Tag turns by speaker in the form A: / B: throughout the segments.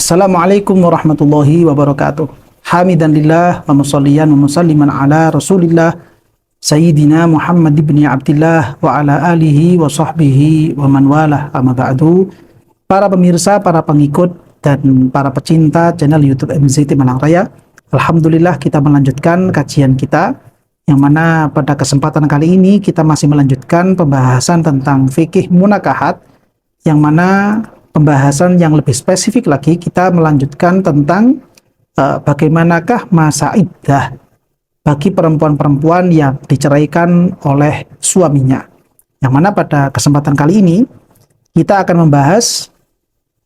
A: Assalamualaikum warahmatullahi wabarakatuh. Hamidan lillah wa musalliyan wa musalliman ala Rasulillah Sayyidina Muhammad ibn Abdillah wa ala alihi wa sahbihi wa man walah, amma ba'du. Para pemirsa, para pengikut dan para pecinta channel YouTube MZT Malang Raya, alhamdulillah kita melanjutkan kajian kita, yang mana pada kesempatan kali ini kita masih melanjutkan pembahasan tentang fikih munakahat, yang mana pembahasan yang lebih spesifik lagi kita melanjutkan tentang bagaimanakah masa iddah bagi perempuan-perempuan yang diceraikan oleh suaminya. Yang mana pada kesempatan kali ini kita akan membahas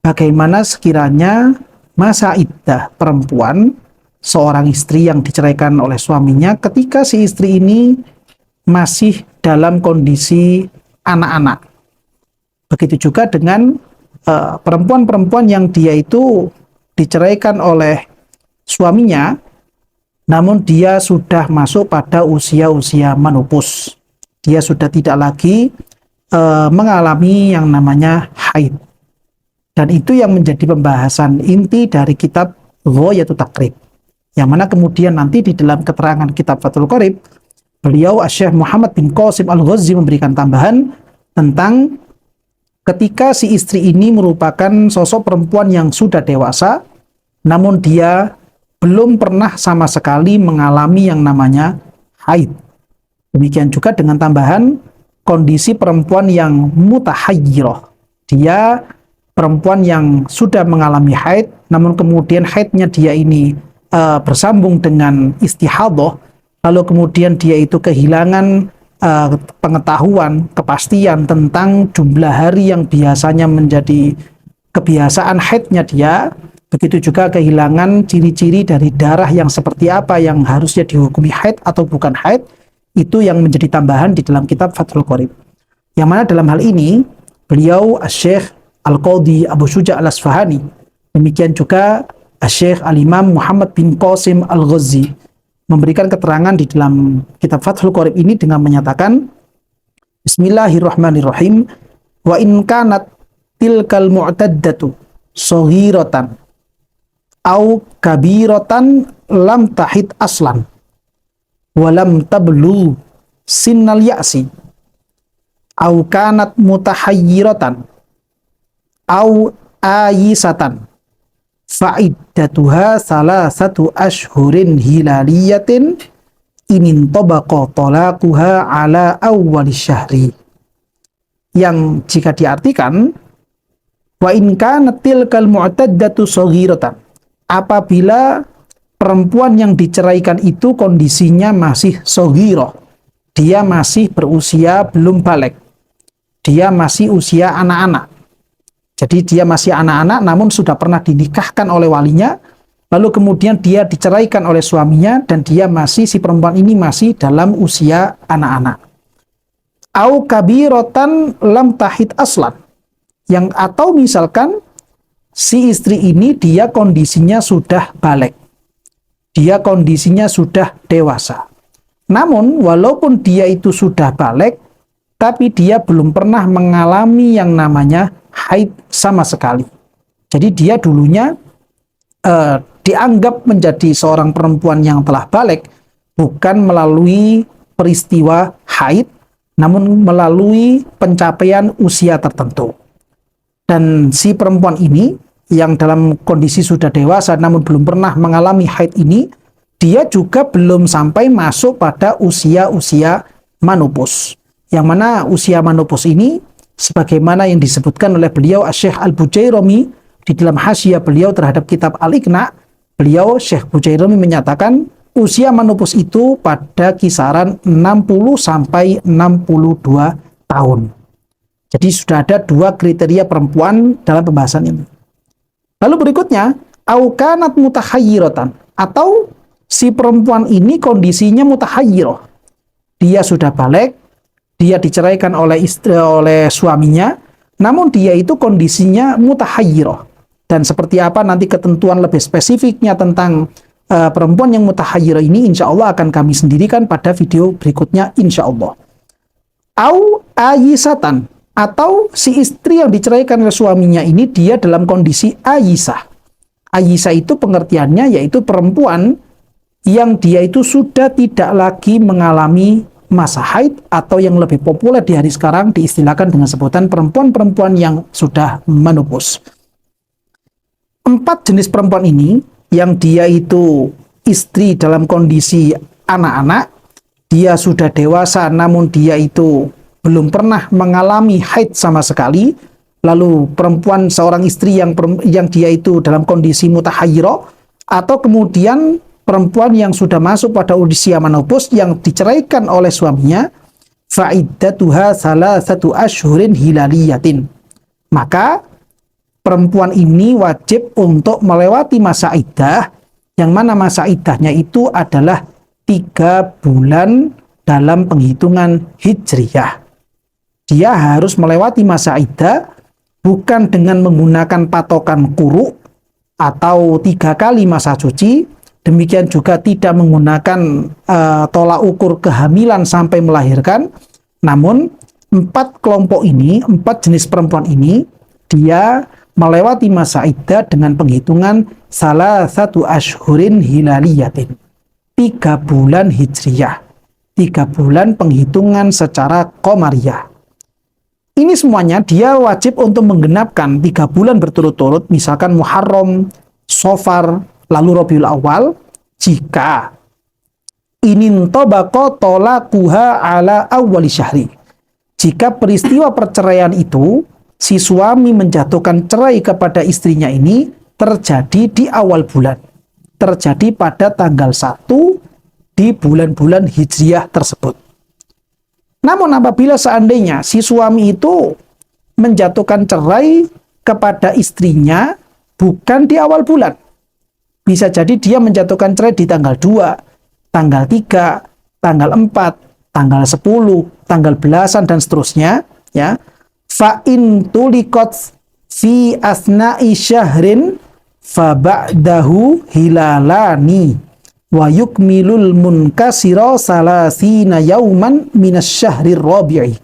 A: bagaimana sekiranya masa iddah perempuan seorang istri yang diceraikan oleh suaminya ketika si istri ini masih dalam kondisi anak-anak. Begitu juga dengan perempuan-perempuan yang dia itu diceraikan oleh suaminya, namun dia sudah masuk pada usia-usia menopause. Dia sudah tidak lagi mengalami yang namanya haid. Dan itu yang menjadi pembahasan inti dari kitab Ghayatul Taqrib. Yang mana kemudian nanti di dalam keterangan kitab Fathul Qorib, beliau Syekh Muhammad bin Qasim Al-Ghazzi memberikan tambahan tentang ketika si istri ini merupakan sosok perempuan yang sudah dewasa, namun dia belum pernah sama sekali mengalami yang namanya haid. Demikian juga dengan tambahan kondisi perempuan yang mutahayyirah. Dia perempuan yang sudah mengalami haid, namun kemudian haidnya dia ini bersambung dengan istihadah, lalu kemudian dia itu kehilangan pengetahuan, kepastian tentang jumlah hari yang biasanya menjadi kebiasaan haidnya dia. Begitu juga kehilangan ciri-ciri dari darah yang seperti apa yang harusnya dihukumi haid atau bukan haid. Itu yang menjadi tambahan di dalam kitab Fathul Qorib. Yang mana dalam hal ini beliau Syekh Al-Qadhi Abu Syuja' Al-Asfahani, demikian juga Syekh Al-Imam Muhammad bin Qasim Al-Ghazzi memberikan keterangan di dalam kitab Fathul Qorib ini dengan menyatakan, Bismillahirrahmanirrahim, wa in kanat tilkal mu'taddatu saghiratan au kabiratan lam tahid aslan wa lam tablu sinnal ya'si au kanat mutahayyiratan au ayisatan fa'iddatuha salasatu ashhurin hilaliyatin inin tabaqa talaquha ala awwali syahri. Yang jika diartikan, wa in kanat tilkal mu'taddatu saghiratan, apabila perempuan yang diceraikan itu kondisinya masih saghirah, dia masih berusia belum balik, dia masih usia anak-anak. Jadi dia masih anak-anak namun sudah pernah dinikahkan oleh walinya, lalu kemudian dia diceraikan oleh suaminya dan dia masih, si perempuan ini masih dalam usia anak-anak. Au kabiratan lam tahid aslan, yang atau misalkan si istri ini dia kondisinya sudah balik, dia kondisinya sudah dewasa. Namun walaupun dia itu sudah balik, tapi dia belum pernah mengalami yang namanya haid sama sekali. Jadi dia dulunya dianggap menjadi seorang perempuan yang telah balik bukan melalui peristiwa haid, namun melalui pencapaian usia tertentu. Dan si perempuan ini yang dalam kondisi sudah dewasa namun belum pernah mengalami haid ini, dia juga belum sampai masuk pada usia-usia menopause. Yang mana usia menopause ini, sebagaimana yang disebutkan oleh beliau Syekh Al-Bujairami di dalam hasyiah beliau terhadap kitab Al-Iqna, beliau Syekh Bujairami menyatakan usia menopause itu pada kisaran 60 sampai 62 tahun. Jadi sudah ada dua kriteria perempuan dalam pembahasan ini. Lalu berikutnya, au kanat mutahayyiratan, atau si perempuan ini kondisinya mutahayyirah. Dia sudah balik, dia diceraikan oleh suaminya, namun dia itu kondisinya mutahayyirah. Dan seperti apa nanti ketentuan lebih spesifiknya tentang perempuan yang mutahayyirah ini, insya Allah akan kami sendirikan pada video berikutnya, insya Allah. Au ayisatan, atau si istri yang diceraikan oleh suaminya ini dia dalam kondisi ayisah. Ayisa itu pengertiannya yaitu perempuan yang dia itu sudah tidak lagi mengalami masa haid, atau yang lebih populer di hari sekarang diistilahkan dengan sebutan perempuan-perempuan yang sudah menopause. 4 jenis perempuan ini yang dia itu istri dalam kondisi anak-anak, dia sudah dewasa namun dia itu belum pernah mengalami haid sama sekali. Lalu perempuan seorang istri yang dia itu dalam kondisi mutahayyirah, atau kemudian perempuan yang sudah masuk pada usia menopause yang diceraikan oleh suaminya, fa'iddatuha salasatu ashhurin hilaliyatin. Maka perempuan ini wajib untuk melewati masa iddah, yang mana masa iddahnya itu adalah 3 bulan dalam penghitungan hijriyah. Dia harus melewati masa iddah bukan dengan menggunakan patokan quru atau 3 kali masa suci, demikian juga tidak menggunakan tolak ukur kehamilan sampai melahirkan, namun 4 kelompok ini, 4 jenis perempuan ini, dia melewati masa iddah dengan penghitungan salasatu ashhurin hilaliyatin, 3 bulan hijriyah, 3 bulan penghitungan secara qamariyah. Ini semuanya dia wajib untuk menggenapkan 3 bulan berturut-turut, misalkan Muharram, Safar, lalu Rabiul Awal, jika inin tobaqa tolaquha ala awwali syahri. Jika peristiwa perceraian itu, si suami menjatuhkan cerai kepada istrinya ini terjadi di awal bulan, terjadi pada tanggal 1 di bulan-bulan hijriyah tersebut. Namun apabila seandainya si suami itu menjatuhkan cerai kepada istrinya bukan di awal bulan, bisa jadi dia menjatuhkan cerai di tanggal 2, tanggal 3, tanggal 4, tanggal 10, tanggal belasan dan seterusnya, ya. Fa in tuliqat fi asna'i syahrin fa ba'dahu hilalani wa yukmilul munkasira salasina yauman minasyahrir rabi'i.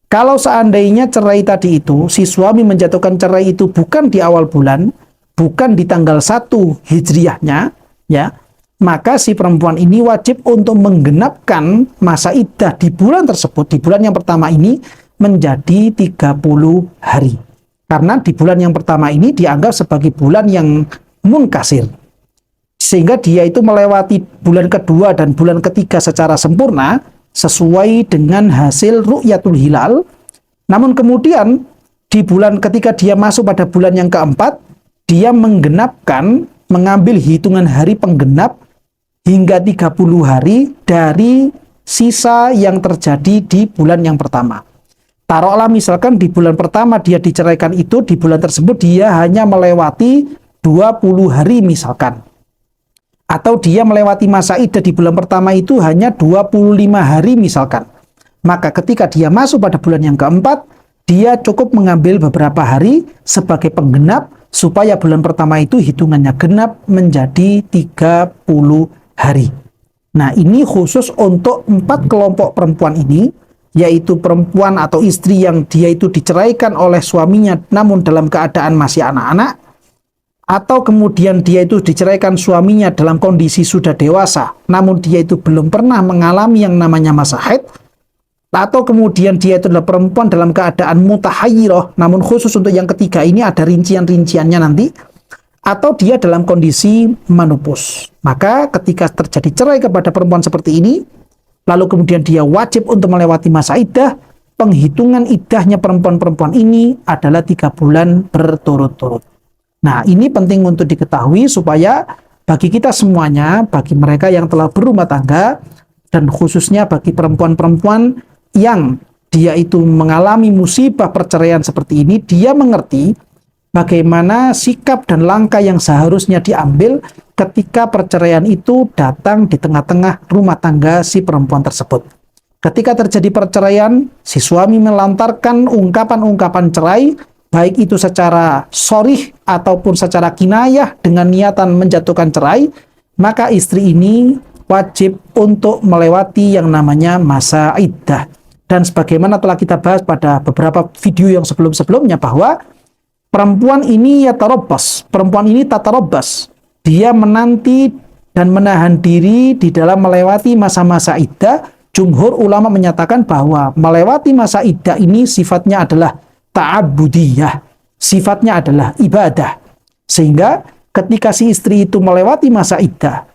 A: Kalau seandainya cerai tadi itu, si suami menjatuhkan cerai itu bukan di awal bulan, bukan di tanggal 1 hijriyahnya, ya, maka si perempuan ini wajib untuk menggenapkan masa iddah di bulan tersebut, di bulan yang pertama ini menjadi 30 hari. Karena di bulan yang pertama ini dianggap sebagai bulan yang munkasir, sehingga dia itu melewati bulan kedua dan bulan ketiga secara sempurna sesuai dengan hasil ru'yatul hilal. Namun kemudian di bulan ketika dia masuk pada bulan yang keempat, dia menggenapkan, mengambil hitungan hari penggenap hingga 30 hari dari sisa yang terjadi di bulan yang pertama. Taruhlah misalkan di bulan pertama dia diceraikan itu, di bulan tersebut dia hanya melewati 20 hari misalkan. Atau dia melewati masa iddah di bulan pertama itu hanya 25 hari misalkan. Maka ketika dia masuk pada bulan yang keempat, dia cukup mengambil beberapa hari sebagai penggenap supaya bulan pertama itu hitungannya genap menjadi 30 hari. Nah, ini khusus untuk 4 kelompok perempuan ini, yaitu perempuan atau istri yang dia itu diceraikan oleh suaminya namun dalam keadaan masih anak-anak, atau kemudian dia itu diceraikan suaminya dalam kondisi sudah dewasa, namun dia itu belum pernah mengalami yang namanya masa haid, atau kemudian dia itu adalah perempuan dalam keadaan mutahayyirah, namun khusus untuk yang ketiga ini ada rincian-rinciannya nanti, atau dia dalam kondisi menopause. Maka ketika terjadi cerai kepada perempuan seperti ini, lalu kemudian dia wajib untuk melewati masa iddah, penghitungan iddahnya perempuan-perempuan ini adalah 3 bulan berturut-turut. Nah, ini penting untuk diketahui supaya bagi kita semuanya, bagi mereka yang telah berumah tangga, dan khususnya bagi perempuan-perempuan yang dia itu mengalami musibah perceraian seperti ini, dia mengerti bagaimana sikap dan langkah yang seharusnya diambil ketika perceraian itu datang di tengah-tengah rumah tangga si perempuan tersebut. Ketika terjadi perceraian, si suami melantarkan ungkapan-ungkapan cerai, baik itu secara sharih ataupun secara kinayah dengan niatan menjatuhkan cerai, maka istri ini wajib untuk melewati yang namanya masa iddah. Dan sebagaimana telah kita bahas pada beberapa video yang sebelum-sebelumnya, bahwa Perempuan ini yatarabbas, perempuan ini tatarabbas. Dia menanti dan menahan diri di dalam melewati masa-masa iddah. Jumhur ulama menyatakan bahwa melewati masa iddah ini sifatnya adalah ta'abbudiyah, sifatnya adalah ibadah. Sehingga ketika si istri itu melewati masa iddah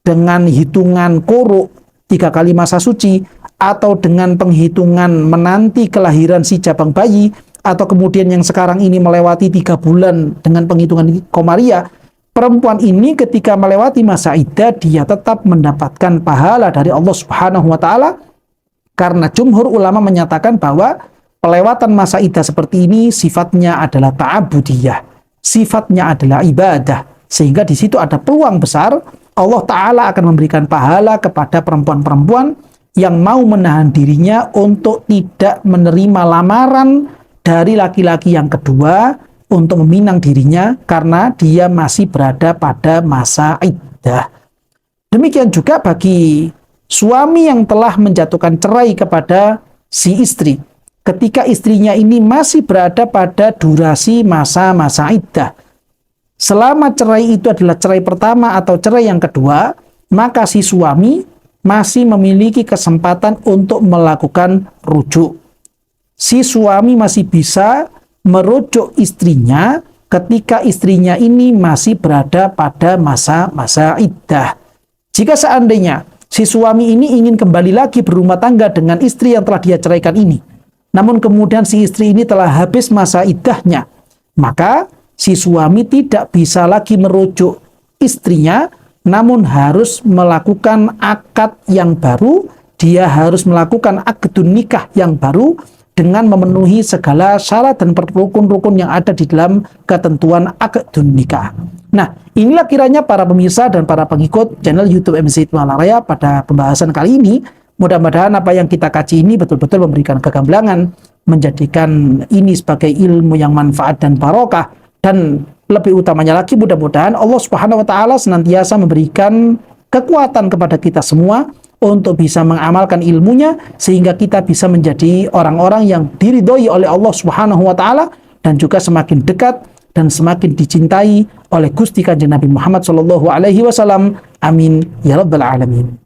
A: dengan hitungan quru 3 kali masa suci, atau dengan penghitungan menanti kelahiran si jabang bayi, atau kemudian yang sekarang ini melewati 3 bulan dengan penghitungan komariah, perempuan ini ketika melewati masa iddah dia tetap mendapatkan pahala dari Allah Subhanahu wa taala, karena jumhur ulama menyatakan bahwa pelewatan masa iddah seperti ini sifatnya adalah ta'abudiyah, sifatnya adalah ibadah, sehingga di situ ada peluang besar Allah taala akan memberikan pahala kepada perempuan-perempuan yang mau menahan dirinya untuk tidak menerima lamaran dari laki-laki yang kedua untuk meminang dirinya karena dia masih berada pada masa iddah. Demikian juga bagi suami yang telah menjatuhkan cerai kepada si istri, ketika istrinya ini masih berada pada durasi masa-masa iddah. Selama cerai itu adalah cerai pertama atau cerai yang kedua, maka si suami masih memiliki kesempatan untuk melakukan rujuk. Si suami masih bisa merujuk istrinya ketika istrinya ini masih berada pada masa-masa iddah. Jika seandainya si suami ini ingin kembali lagi berumah tangga dengan istri yang telah dia ceraikan ini, namun kemudian si istri ini telah habis masa iddahnya, maka si suami tidak bisa lagi merujuk istrinya, namun harus melakukan akad yang baru. Dia harus melakukan akdun nikah yang baru dengan memenuhi segala syarat dan rukun-rukun yang ada di dalam ketentuan akdun nikah. Nah, inilah kiranya para pemirsa dan para pengikut channel YouTube MC Malaraya pada pembahasan kali ini. Mudah-mudahan apa yang kita kaji ini betul-betul memberikan kegamblangan, menjadikan ini sebagai ilmu yang manfaat dan barokah, dan lebih utamanya lagi mudah-mudahan Allah Subhanahu wa taala senantiasa memberikan kekuatan kepada kita semua untuk bisa mengamalkan ilmunya sehingga kita bisa menjadi orang-orang yang diridhoi oleh Allah Subhanahu wa taala dan juga semakin dekat dan semakin dicintai oleh Gusti Kanjeng Nabi Muhammad sallallahu alaihi wasallam. Amin ya rabbal alamin.